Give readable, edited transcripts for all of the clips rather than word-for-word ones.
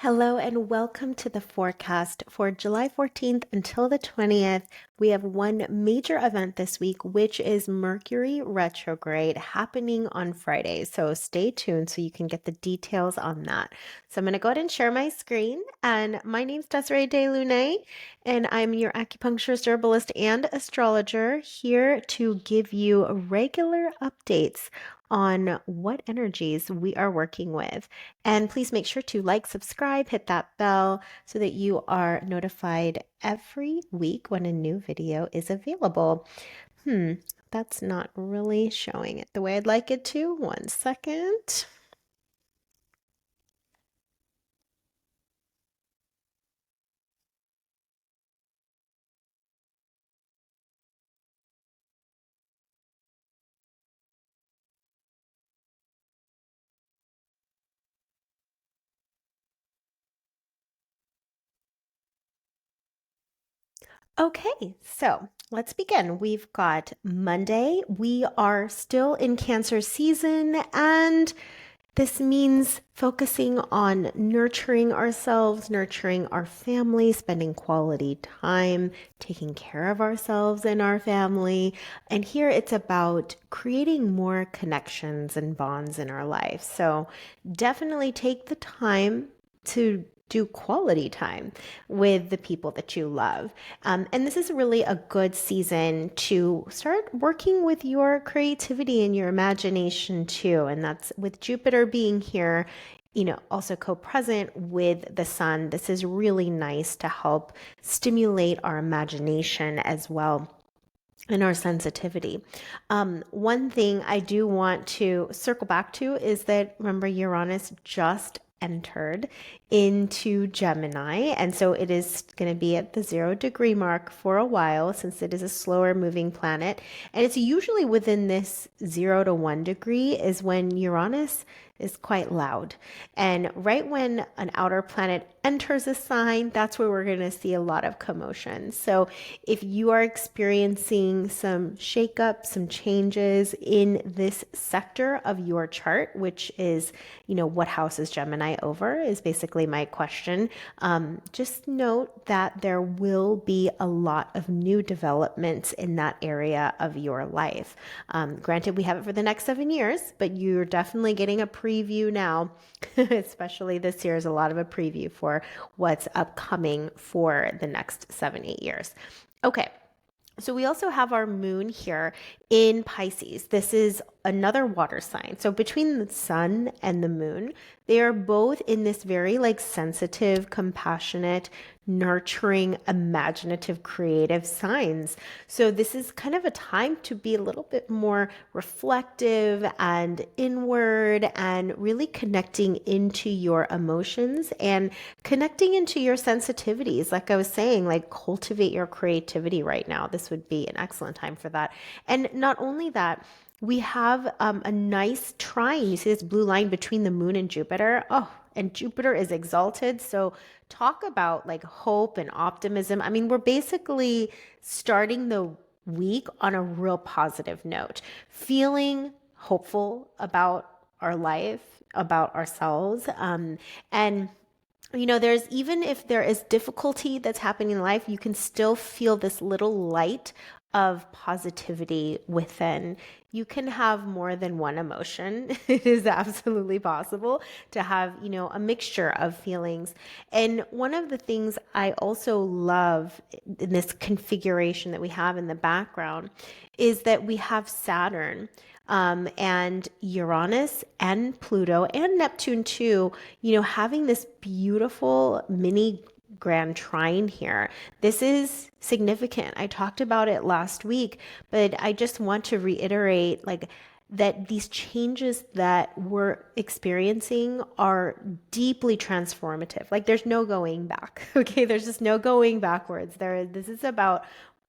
Hello and welcome to the forecast for July 14th until the 20th. We have one major event this week, which is Mercury Retrograde happening on Friday. So stay tuned so you can get the details on that. So I'm going to go ahead and share my screen. And my name's Desiree de Lunae, and I'm your acupuncturist, herbalist, and astrologer here to give you regular updates on what energies we are working with. And please make sure to like, subscribe, hit that bell so that you are notified every week when a new video is available. That's not really showing it the way I'd like it to. One second. Okay, so let's begin. We've got Monday. We are still in Cancer season, and this means focusing on nurturing ourselves, nurturing our family, spending quality time, taking care of ourselves and our family. And here it's about creating more connections and bonds in our life. So definitely take the time to do quality time with the people that you love. And this is really a good season to start working with your creativity and your imagination too. And that's with Jupiter being here, also co-present with the sun. This is really nice to help stimulate our imagination as well and our sensitivity. One thing I do want to circle back to is that remember Uranus just entered into Gemini, and so it is going to be at the 0 degree mark for a while since it is a slower moving planet, and it's usually within this 0 to 1 degree is when Uranus is quite loud. And right when an outer planet enters a sign, that's where we're going to see a lot of commotion. So if you are experiencing some shakeup, some changes in this sector of your chart, which is, what house is Gemini over, is basically my question. Just note that there will be a lot of new developments in that area of your life. Granted, we have it for the next 7 years, but you're definitely getting a preview now, especially this year is a lot of a preview for what's upcoming for the next 7-8 years. Okay. So we also have our moon here in Pisces. This is another water sign. So between the sun and the moon, they are both in this very sensitive, compassionate, nurturing, imaginative, creative signs. So this is kind of a time to be a little bit more reflective and inward and really connecting into your emotions and connecting into your sensitivities. Like I was saying, cultivate your creativity right now. This would be an excellent time for that. And not only that, we have a nice trine. You see this blue line between the moon and Jupiter. Oh, and Jupiter is exalted. So talk about hope and optimism. I mean, we're basically starting the week on a real positive note, feeling hopeful about our life, about ourselves. And there's even if there is difficulty that's happening in life, you can still feel this little light of positivity within. You can have more than one emotion. It is absolutely possible to have, a mixture of feelings. And one of the things I also love in this configuration that we have in the background is that we have Saturn. And Uranus and Pluto and Neptune too, having this beautiful mini grand trine here. This is significant. I talked about it last week, but I just want to reiterate that these changes that we're experiencing are deeply transformative. There's no going back. Okay, there's just no going backwards. This is about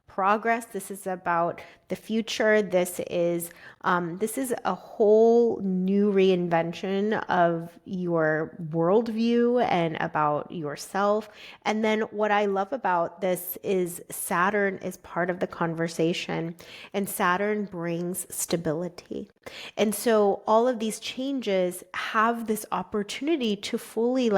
progress. This is about the future. This is a whole new reinvention of your worldview and about yourself. And then what I love about this is Saturn is part of the conversation, and Saturn brings stability. And so all of these changes have this opportunity to fully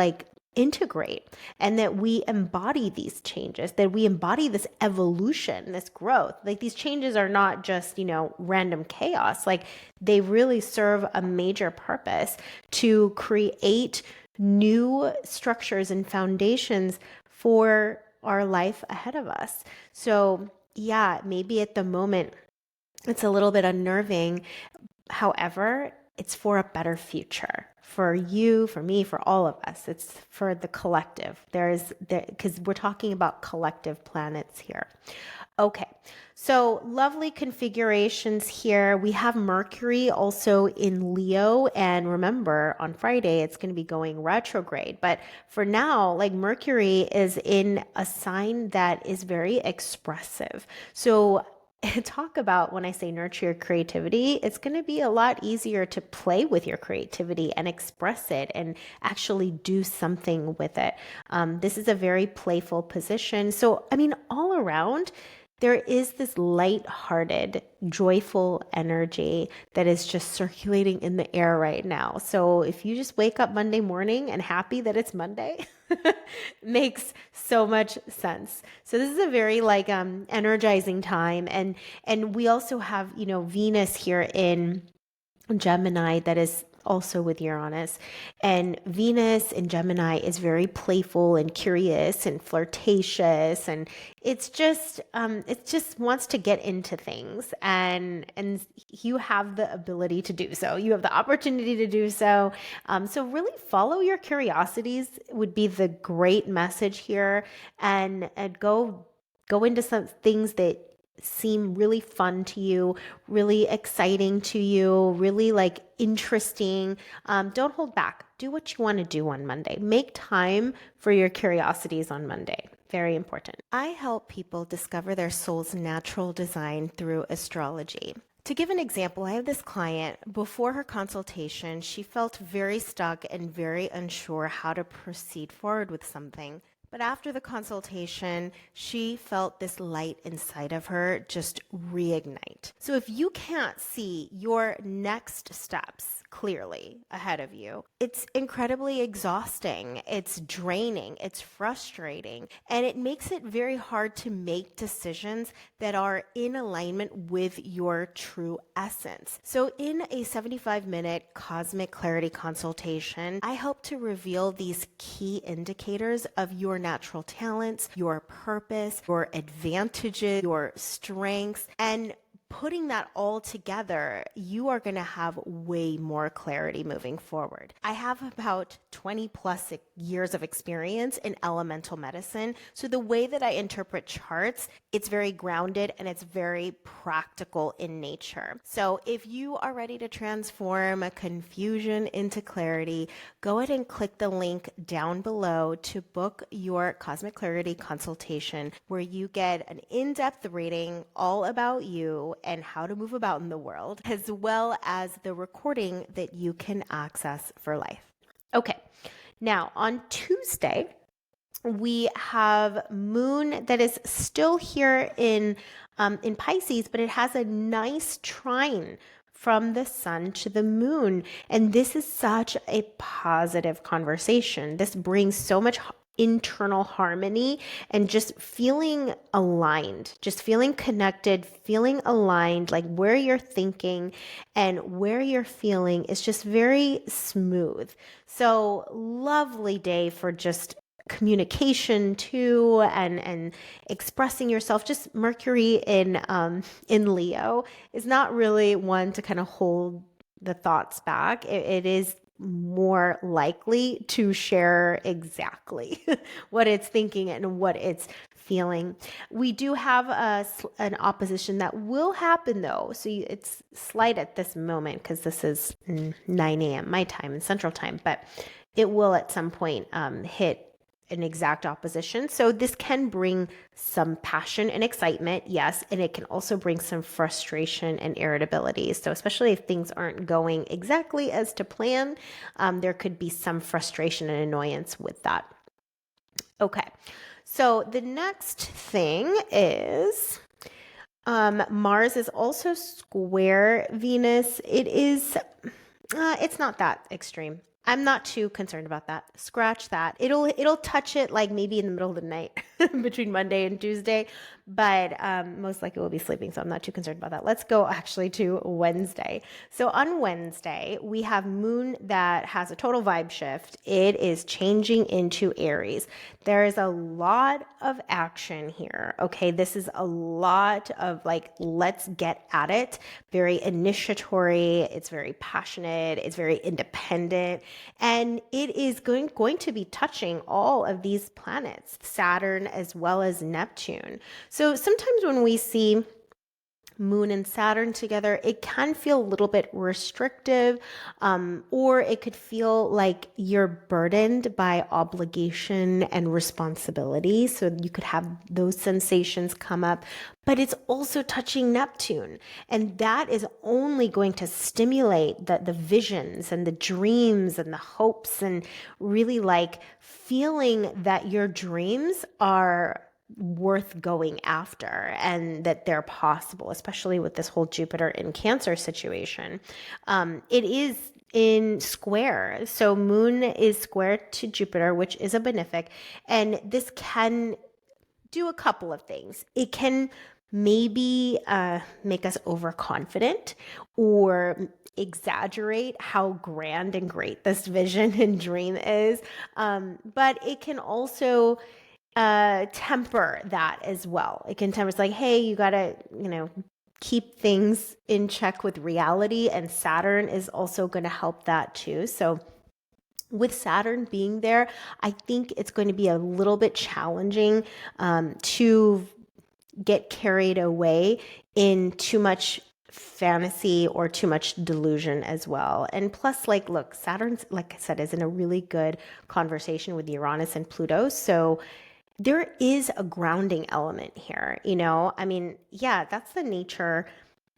integrate and that we embody these changes, that we embody this evolution, this growth. Like these changes are not just, random chaos. Like they really serve a major purpose to create new structures and foundations for our life ahead of us. So, yeah, maybe at the moment it's a little bit unnerving. However, it's for a better future for you, for me, for all of us. It's for the collective. Because we're talking about collective planets here. Okay, so lovely configurations here. We have Mercury also in Leo, and remember on Friday it's going to be going retrograde. But for now, like Mercury is in a sign that is very expressive. So talk about when I say nurture your creativity, it's going to be a lot easier to play with your creativity and express it and actually do something with it. This is a very playful position. So, I mean, all around, there is this light-hearted, joyful energy that is just circulating in the air right now. So if you just wake up Monday morning and happy that it's Monday, makes so much sense. So this is a very energizing time, and we also have Venus here in Gemini that is also with Uranus. And Venus in Gemini is very playful and curious and flirtatious, and it just wants to get into things, and you have the ability to do so. You have the opportunity to do so. So really follow your curiosities would be the great message here, and go into some things that seem really fun to you, really exciting to you, really interesting. Don't hold back. Do what you want to do on Monday. Make time for your curiosities on Monday. Very important. I help people discover their soul's natural design through astrology. To give an example, I have this client. Before her consultation, she felt very stuck and very unsure how to proceed forward with something. But after the consultation, she felt this light inside of her just reignite. So if you can't see your next steps clearly ahead of you, it's incredibly exhausting. It's draining. It's frustrating. And it makes it very hard to make decisions that are in alignment with your true essence. So in a 75-minute cosmic clarity consultation, I help to reveal these key indicators of your natural talents, your purpose, your advantages, your strengths, and putting that all together, you are going to have way more clarity moving forward. I have about 20 plus years of experience in elemental medicine. So the way that I interpret charts, it's very grounded and it's very practical in nature. So if you are ready to transform a confusion into clarity, go ahead and click the link down below to book your Cosmic Clarity consultation, where you get an in-depth reading all about you and how to move about in the world, as well as the recording that you can access for life. Okay, now on Tuesday, we have Moon that is still here in Pisces, but it has a nice trine from the sun to the moon. And this is such a positive conversation. This brings so much internal harmony and just feeling aligned, just feeling connected, feeling aligned, like where you're thinking and where you're feeling is just very smooth. So lovely day for just communication too, and expressing yourself. Just Mercury in Leo is not really one to kind of hold the thoughts back. It is more likely to share exactly what it's thinking and what it's feeling. We do have an opposition that will happen though. So it's slight at this moment because this is 9 a.m. my time and Central Time, but it will at some point hit an exact opposition. So this can bring some passion and excitement, yes, and it can also bring some frustration and irritability. So especially if things aren't going exactly as to plan, there could be some frustration and annoyance with that. Okay, so the next thing is Mars is also square Venus. It's not that extreme. I'm not too concerned about that. Scratch that. It'll touch it like maybe in the middle of the night between Monday and Tuesday, but most likely we'll be sleeping, so I'm not too concerned about that. Let's go actually to Wednesday. So on Wednesday, we have Moon that has a total vibe shift. It is changing into Aries. There is a lot of action here. Okay, this is a lot of like, let's get at it. Very initiatory. It's very passionate. It's very independent. And it is going to be touching all of these planets, Saturn as well as Neptune. So sometimes when we see Moon and Saturn together, it can feel a little bit restrictive, or it could feel like you're burdened by obligation and responsibility. So you could have those sensations come up, but it's also touching Neptune. And that is only going to stimulate the visions and the dreams and the hopes, and really like feeling that your dreams are worth going after and that they're possible, especially with this whole Jupiter in Cancer situation. It is in square. So Moon is square to Jupiter, which is a benefic. And this can do a couple of things. It can maybe make us overconfident or exaggerate how grand and great this vision and dream is. But it can also temper that as well. It can temper, it's like, hey, you gotta, keep things in check with reality, and Saturn is also going to help that too. So with Saturn being there, I think it's going to be a little bit challenging to get carried away in too much fantasy or too much delusion as well. And plus, like, look, Saturn's, like I said, is in a really good conversation with Uranus and Pluto. So there is a grounding element here, I mean, yeah, that's the nature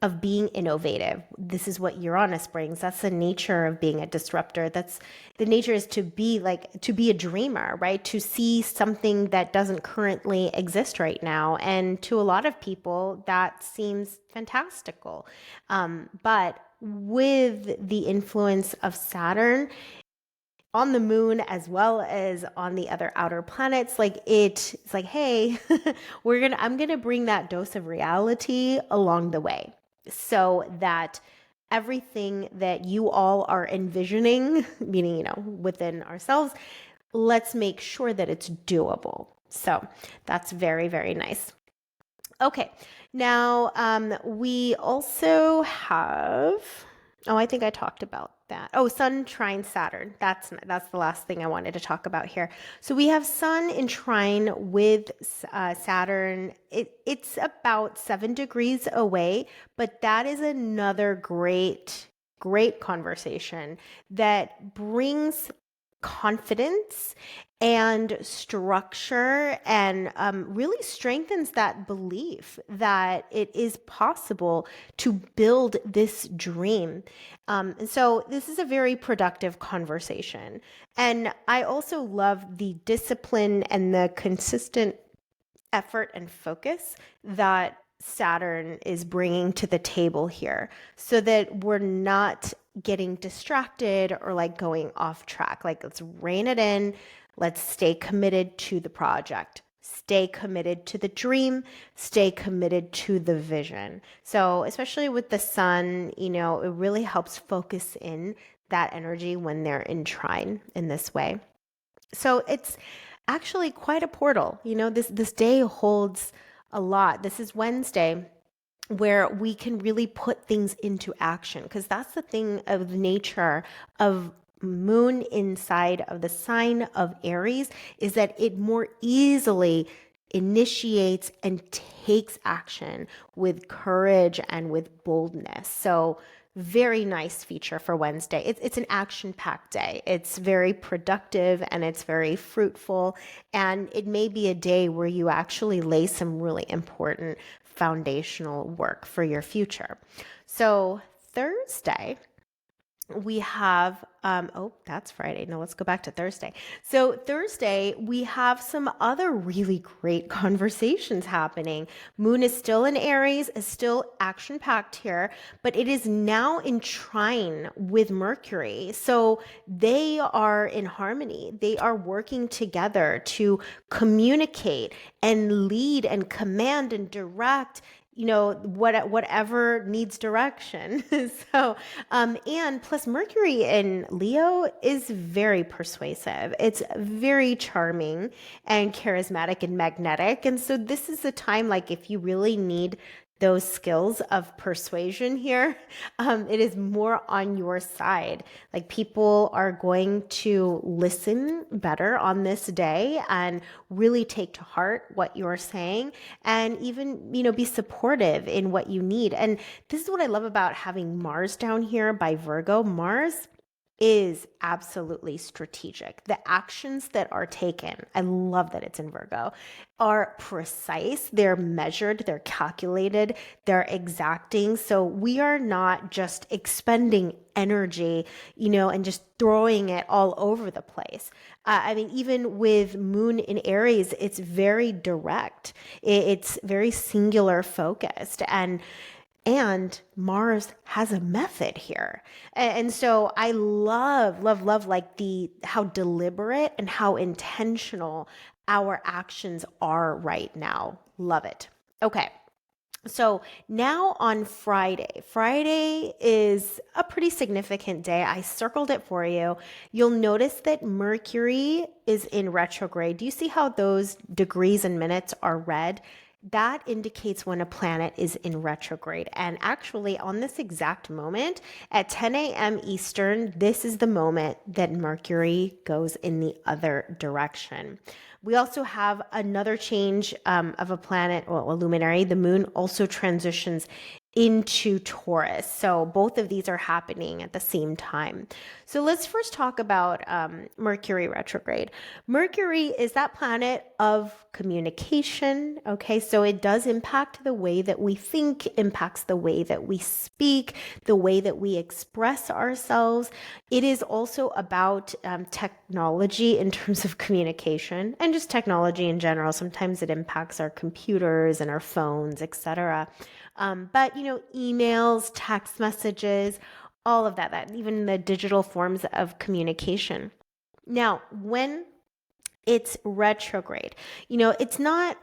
of being innovative. This is what Uranus brings. That's the nature of being a disruptor. That's the nature, is to be a dreamer, right? To see something that doesn't currently exist right now. And to a lot of people, that seems fantastical. But with the influence of Saturn on the Moon as well as on the other outer planets, like it's like, hey, I'm gonna bring that dose of reality along the way, so that everything that you all are envisioning, meaning, within ourselves, let's make sure that it's doable. So that's very, very nice. Okay, now we also have, oh, I think I talked about that. Oh, Sun trine Saturn. That's the last thing I wanted to talk about here. So we have Sun in trine with Saturn. It's about 7 degrees away, but that is another great conversation that brings confidence and structure, and really strengthens that belief that it is possible to build this dream. And so this is a very productive conversation. And I also love the discipline and the consistent effort and focus that Saturn is bringing to the table here, so that we're not getting distracted or like going off track. Like, let's rein it in. Let's stay committed to the project, stay committed to the dream, stay committed to the vision. So especially with the Sun, it really helps focus in that energy when they're in trine in this way. So it's actually quite a portal. This day holds a lot. This is Wednesday, where we can really put things into action, because that's the thing of nature of Moon inside of the sign of Aries, is that it more easily initiates and takes action with courage and with boldness. So very nice feature for Wednesday. It's an action-packed day. It's very productive and it's very fruitful. And it may be a day where you actually lay some really important foundational work for your future. So Thursday we have oh, that's Friday. No, let's go back to Thursday. So Thursday we have some other really great conversations happening. Moon is still in Aries, is still action packed here, but it is now in trine with Mercury. So they are in harmony. They are working together to communicate and lead and command and direct, whatever needs direction. So, and plus Mercury in Leo is very persuasive. It's very charming and charismatic and magnetic. And so this is a time, like, if you really need those skills of persuasion here, it is more on your side. Like, people are going to listen better on this day and really take to heart what you're saying, and even, be supportive in what you need. And this is what I love about having Mars down here by Virgo. Mars is absolutely strategic. The actions that are taken, I love that it's in Virgo, are precise, they're measured, they're calculated, they're exacting. So we are not just expending energy, and just throwing it all over the place. I mean, even with Moon in Aries, it's very direct. It's very singular focused. And Mars has a method here. And so I love, love, love, like, how deliberate and how intentional our actions are right now. Love it. Okay. So now on Friday, Friday is a pretty significant day. I circled it for you. You'll notice that Mercury is in retrograde. Do you see how those degrees and minutes are red? That indicates when a planet is in retrograde. And actually, on this exact moment at 10 a.m. Eastern, this is the moment that Mercury goes in the other direction. We also have another change of a planet, well, a luminary. The moon also transitions into Taurus. So both of these are happening at the same time. So let's first talk about Mercury retrograde. Mercury is that planet of communication. Okay, so it does impact the way that we think, impacts the way that we speak, the way that we express ourselves. It is also about technology in terms of communication, and just technology in general. Sometimes it impacts our computers and our phones, etc. But emails, text messages, all of that, even the digital forms of communication. Now, when it's retrograde, it's not,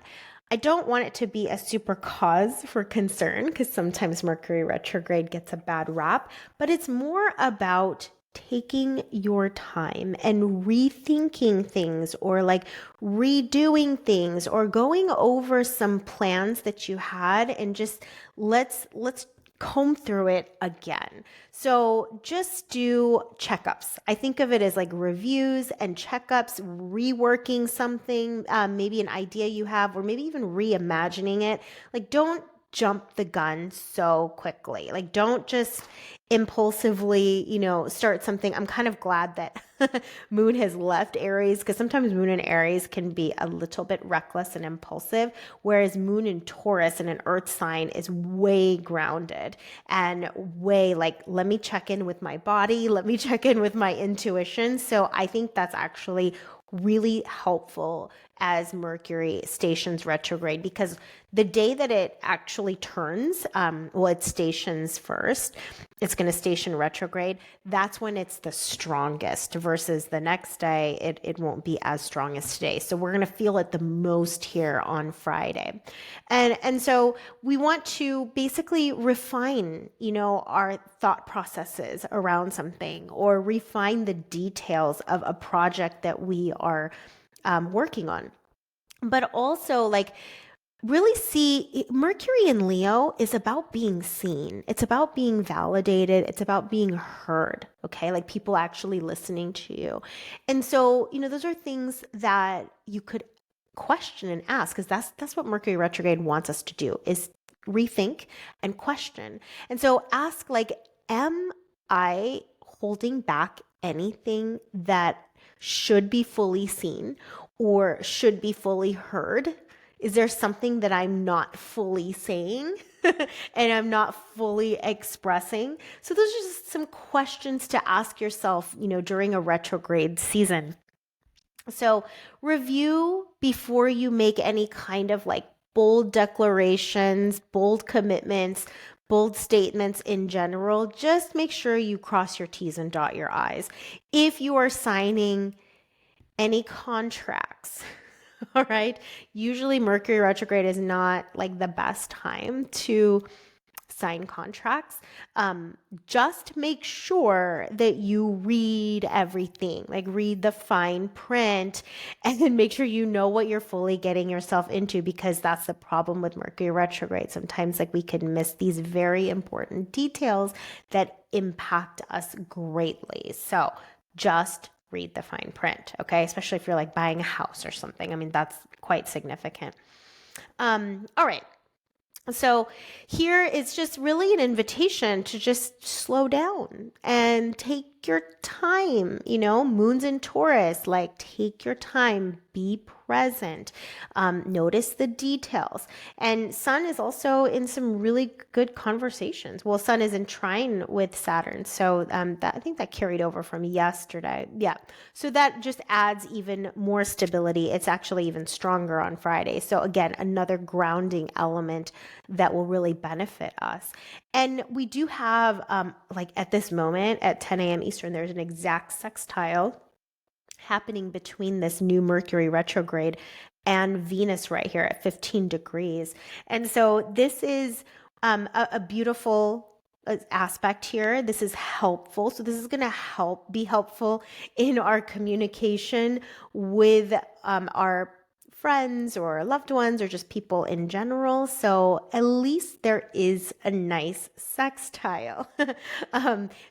I don't want it to be a super cause for concern, because sometimes Mercury retrograde gets a bad rap, but it's more about taking your time and rethinking things, or like redoing things, or going over some plans that you had, and just let's comb through it again. So just do checkups. I think of it as like reviews and checkups, reworking something, maybe an idea you have, or maybe even reimagining it. Like, don't jump the gun so quickly. Like, don't just impulsively, start something. I'm kind of glad that Moon has left Aries, because sometimes Moon in Aries can be a little bit reckless and impulsive, whereas Moon in Taurus in an earth sign is way grounded and way like, let me check in with my body, let me check in with my intuition. So I think that's actually really helpful as Mercury stations retrograde, because the day that it actually turns, it stations first, it's going to station retrograde. That's when it's the strongest, versus the next day, it won't be as strong as today. So we're going to feel it the most here on Friday. And so we want to basically refine, our thought processes around something, or refine the details of a project that we are working on. But also, like, really see, Mercury in Leo is about being seen. It's about being validated. It's about being heard. Okay. Like, people actually listening to you. And so, those are things that you could question and ask, because that's what Mercury retrograde wants us to do, is rethink and question. And so ask, like, am I holding back anything that should be fully seen or should be fully heard? Is there something that I'm not fully saying and I'm not fully expressing? So those are just some questions to ask yourself, during a retrograde season. So review before you make any kind of like bold declarations, bold commitments, bold statements in general. Just make sure you cross your T's and dot your I's. If you are signing any contracts, all right, usually Mercury retrograde is not like the best time to sign contracts. Just make sure that you read everything, like read the fine print, and then make sure you know what you're fully getting yourself into, because that's the problem with Mercury retrograde. Sometimes like we can miss these very important details that impact us greatly. So just read the fine print, okay? Especially if you're like buying a house or something. I mean, that's quite significant. All right. So here it's just really an invitation to just slow down and take your time. Moon's in Taurus, like take your time, be present, notice the details. And Sun is also in some really good conversations. Well, Sun is in trine with Saturn, so I think that carried over from yesterday. Yeah, so that just adds even more stability. It's actually even stronger on Friday. So again, another grounding element that will really benefit us. And we do have, like at this moment at 10 a.m. Eastern, there's an exact sextile happening between this new Mercury retrograde and Venus right here at 15 degrees. And so this is a beautiful aspect here. This is helpful. So this is going to be helpful in our communication with our friends or loved ones or just people in general. So at least there is a nice sextile,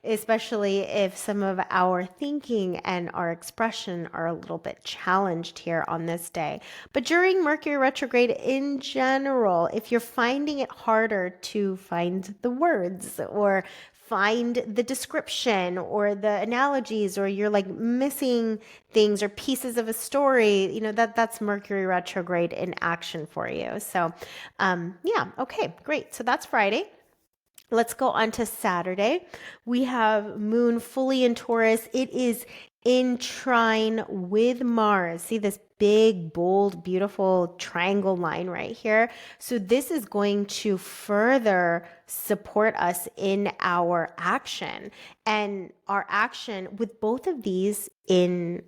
especially if some of our thinking and our expression are a little bit challenged here on this day. But during Mercury retrograde in general, if you're finding it harder to find the words or find the description or the analogies, or you're like missing things or pieces of a story, that's Mercury retrograde in action for you. So yeah, okay, great. So that's Friday. Let's go on to Saturday. We have Moon fully in Taurus. It is in trine with Mars. See this big, bold, beautiful triangle line right here. So this is going to further support us in our action. And our action with both of these in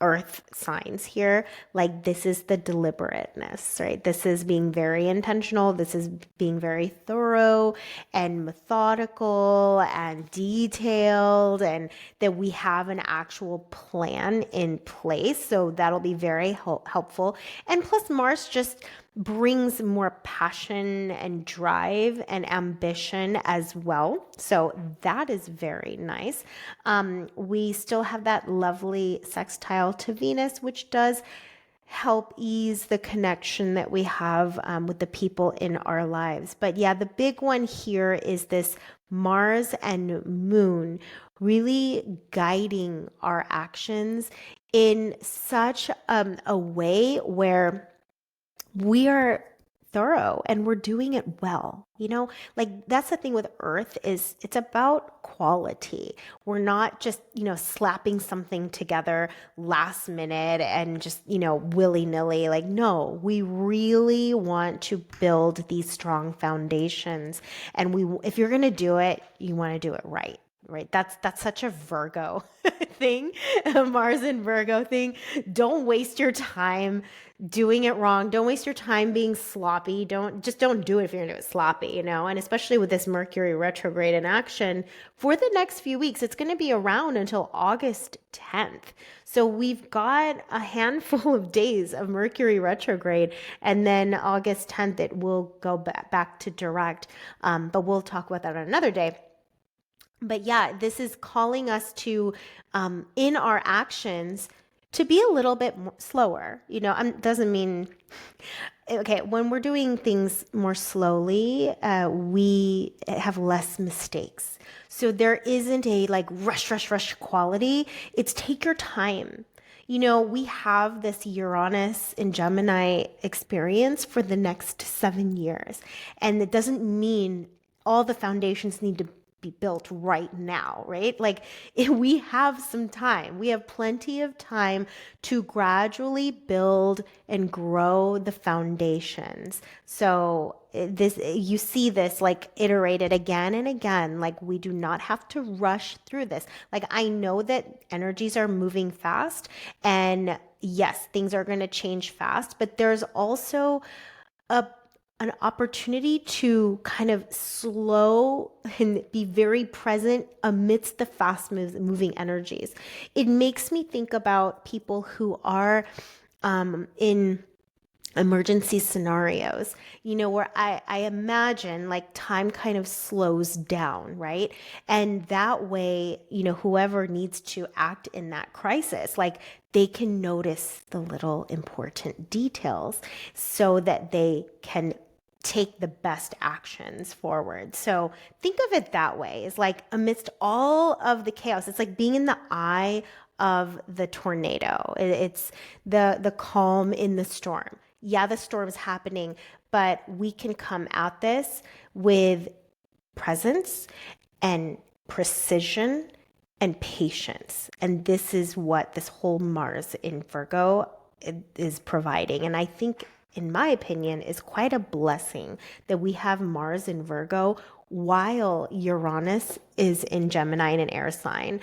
earth signs here, like this is the deliberateness, right? This is being very intentional. This is being very thorough and methodical and detailed, and that we have an actual plan in place. So that'll be very helpful. And plus Mars just brings more passion and drive and ambition as well. So that is very nice. We still have that lovely sextile to Venus, which does help ease the connection that we have with the people in our lives. But yeah, the big one here is this Mars and Moon really guiding our actions in such a way where we are thorough and we're doing it well. Like that's the thing with Earth, is it's about quality. We're not just, slapping something together last minute and just, willy-nilly. Like, no, we really want to build these strong foundations. And if you're going to do it, you want to do it right. Right. That's such a Virgo thing, a Mars and Virgo thing. Don't waste your time doing it wrong. Don't waste your time being sloppy. Don't do it if you're gonna do it sloppy, And especially with this Mercury retrograde in action for the next few weeks, it's going to be around until August 10th. So we've got a handful of days of Mercury retrograde, and then August 10th it will go back to direct. But we'll talk about that on another day. But yeah, this is calling us to, in our actions, to be a little bit more slower. Doesn't mean, okay, when we're doing things more slowly, we have less mistakes. So there isn't a like rush quality. It's take your time. We have this Uranus in Gemini experience for the next 7 years. And it doesn't mean all the foundations need to be built right now, right? Like we have some time. We have plenty of time to gradually build and grow the foundations. So this, you see this like iterated again and again. Like we do not have to rush through this. Like I know that energies are moving fast, and yes, things are going to change fast, but there's also a an opportunity to kind of slow and be very present amidst the fast moving energies. It makes me think about people who are in emergency scenarios, where I imagine like time kind of slows down, right? And that way, whoever needs to act in that crisis, like they can notice the little important details so that they can take the best actions forward. So think of it that way. It's like amidst all of the chaos, it's like being in the eye of the tornado. It's the calm in the storm. Yeah, the storm is happening, but we can come at this with presence and precision and patience. And this is what this whole Mars in Virgo is providing. And I think, in my opinion, is quite a blessing that we have Mars in Virgo while Uranus is in Gemini and an air sign.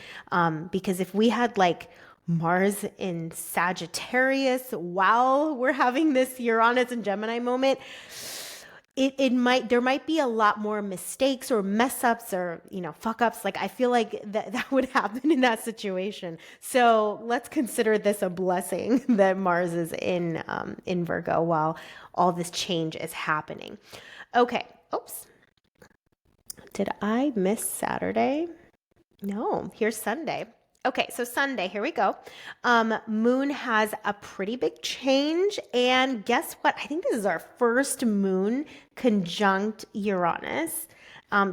Because if we had like Mars in Sagittarius while we're having this Uranus and Gemini moment, there might be a lot more mistakes or mess ups or fuck ups. Like I feel like that would happen in that situation. So let's consider this a blessing that Mars is in Virgo while all this change is happening. Okay. Oops. Did I miss Saturday? No, here's Sunday. Okay, so Sunday, here we go. Moon has a pretty big change. And guess what? I think this is our first moon conjunct Uranus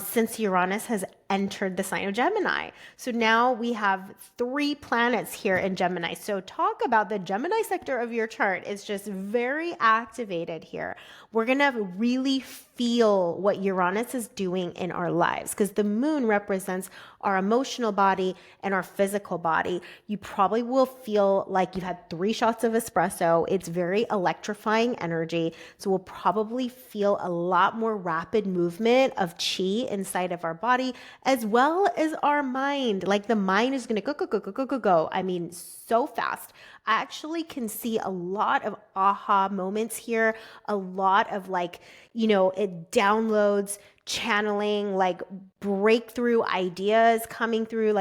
since Uranus has entered the sign of Gemini. So now we have 3 planets here in Gemini. So talk about the Gemini sector of your chart is just very activated here. We're going to really feel what Uranus is doing in our lives because the moon represents our emotional body and our physical body. You probably will feel like you've had 3 shots of espresso. It's very electrifying energy. So we'll probably feel a lot more rapid movement of chi inside of our body, as well as our mind. Like the mind is going to go. I mean, so fast. I actually can see a lot of aha moments here, a lot of it downloads, channeling, like breakthrough ideas coming through,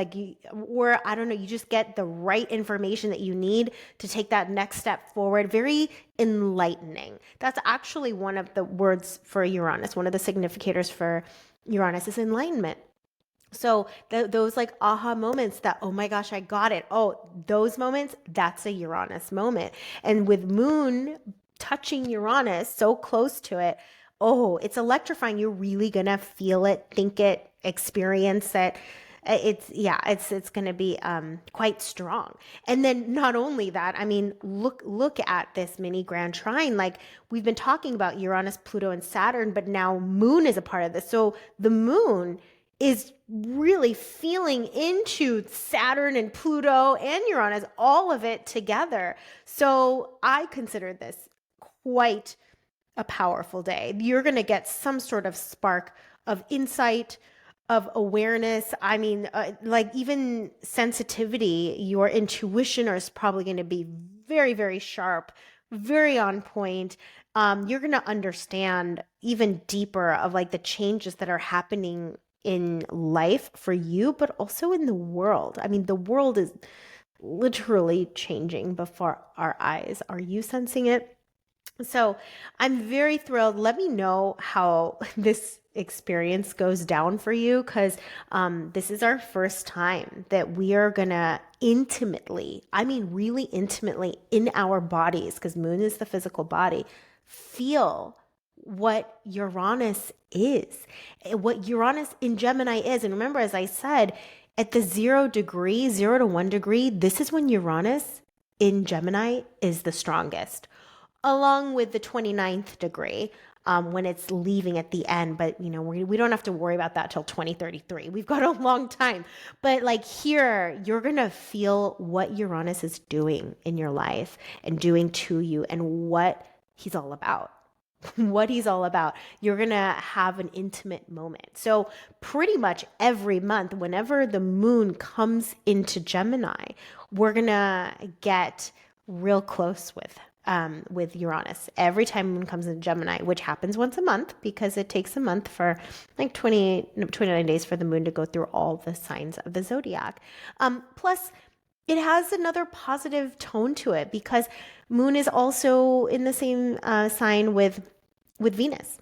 or I don't know, you just get the right information that you need to take that next step forward. Very enlightening. That's actually one of the words for Uranus. One of the significators for Uranus is enlightenment. So those like aha moments that, oh my gosh, I got it. Oh, those moments, that's a Uranus moment. And with Moon touching Uranus so close to it, oh, it's electrifying. You're really going to feel it, think it, experience it. It's going to be quite strong. And then not only that, I mean, look at this mini grand trine. Like we've been talking about Uranus, Pluto, and Saturn, but now Moon is a part of this. So the Moon is really feeling into Saturn and Pluto and Uranus, all of it together. So I consider this quite a powerful day. You're going to get some sort of spark of insight, of awareness. I mean, like even sensitivity, your intuition is probably going to be very, very sharp, very on point. You're going to understand even deeper of like the changes that are happening in life for you, but also in the world. I mean, the world is literally changing before our eyes. Are you sensing it? So I'm very thrilled. Let me know how this experience goes down for you, because this is our first time that we are gonna intimately, I mean really intimately in our bodies, because Moon is the physical body, feel what Uranus is, what Uranus in Gemini is. And remember, as I said, at the 0 to 1 degree, this is when Uranus in Gemini is the strongest, along with the 29th degree when it's leaving at the end. But, we don't have to worry about that till 2033. We've got a long time. But like here, you're going to feel what Uranus is doing in your life and doing to you and what he's all about. What he's all about. You're going to have an intimate moment. So pretty much every month, whenever the moon comes into Gemini, we're going to get real close with Uranus. Every time moon comes into Gemini, which happens once a month because it takes a month for like 29 days for the moon to go through all the signs of the zodiac. Plus, it has another positive tone to it because moon is also in the same sign with Venus.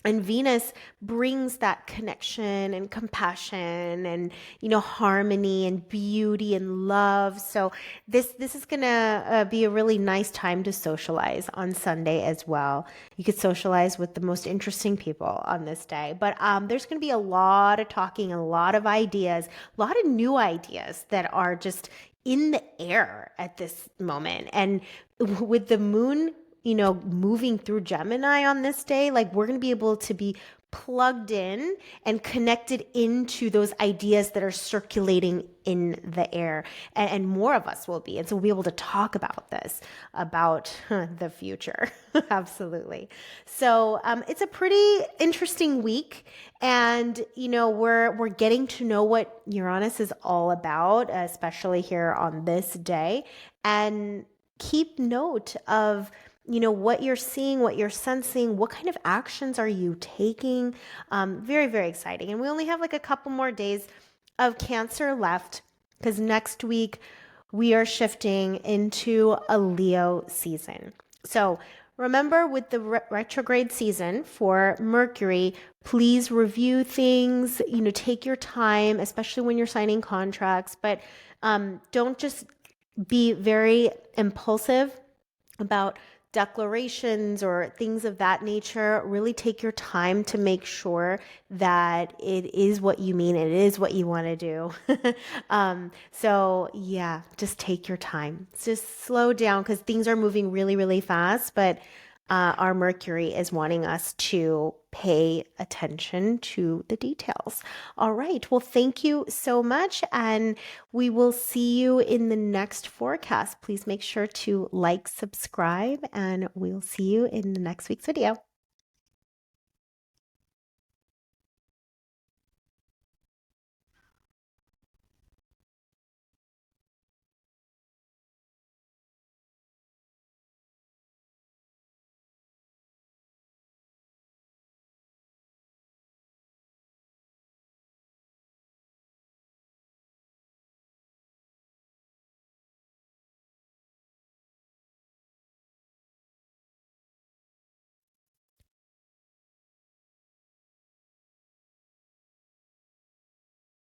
And Venus brings that connection and compassion and, harmony and beauty and love. So this is going to be a really nice time to socialize on Sunday as well. You could socialize with the most interesting people on this day. But there's going to be a lot of talking, a lot of ideas, a lot of new ideas that are just in the air at this moment. And with the moon moving through Gemini on this day, like we're going to be able to be plugged in and connected into those ideas that are circulating in the air. And more of us will be. And so we'll be able to talk about this, about the future. Absolutely. So it's a pretty interesting week. And, we're getting to know what Uranus is all about, especially here on this day. And keep note of what you're seeing, what you're sensing, what kind of actions are you taking? Very, very exciting. And we only have like a couple more days of Cancer left because next week we are shifting into a Leo season. So remember with the retrograde season for Mercury, please review things, take your time, especially when you're signing contracts, but don't just be very impulsive about declarations or things of that nature. Really take your time to make sure that it is what you mean, it is what you want to do. So yeah, just take your time. Just slow down because things are moving really, really fast, but our Mercury is wanting us to pay attention to the details. All right. Well, thank you so much. And we will see you in the next forecast. Please make sure to like, subscribe, and we'll see you in the next week's video.